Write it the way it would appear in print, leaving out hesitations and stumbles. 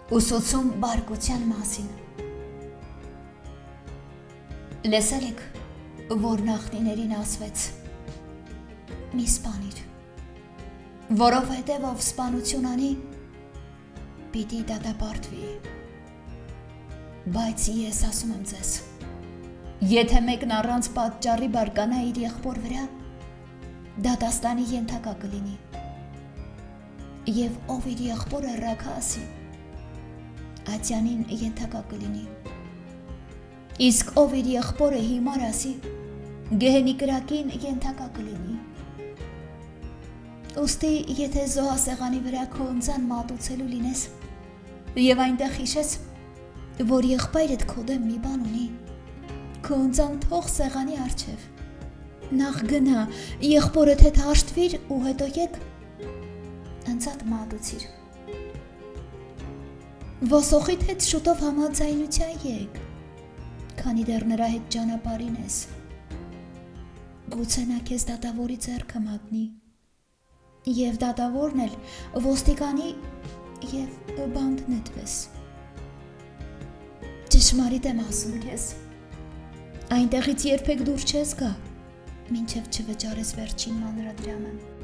Ուսուցում բարկության մասին։ Լսել եք, որ նախնիներին ասվեց. մի սպանիր, որովհետև ով սպանություն անի, պիտի դատապարտվի։ Բայց ես ասում եմ ձեզ, եթե մեկն առանց պատճառի բարկանա իր եղբոր վրա, դատաստանի ենթակա կլինի, և ով իր եղբորը ռագ ասի, ատյանին ենթակա կլինի, իսկ ով իր եղբորը հիմար ասի, գեհենի կրակին ենթակա կլինի։ Ուստի եթե զոհասեղանի վրա քո ընձան մատուցելու լինես և այնտեղ հիշես, որ եղբայրդ քո դեմ մի բան ունի, քո ընձան թող սեղանի առջև, նախ գնա, եղբորդ հետ հաշտվիր ու հետո եկ ընձատ մատուցիր։ Ոսոխիդ հետ շուտով համաձայնության եկ, քանի դեռ նրա հետ ճանապարհին ես, գուցե նա քեզ դատավորի ձեռքը մատնի, և դատավորն էլ ոստիկանի և բանտ նետվես։ Ճշմարիտ եմ ասում քեզ, այնտեղից երբեք դուրս չես գա, մինչև չվճարես վերջին մանրադրամը։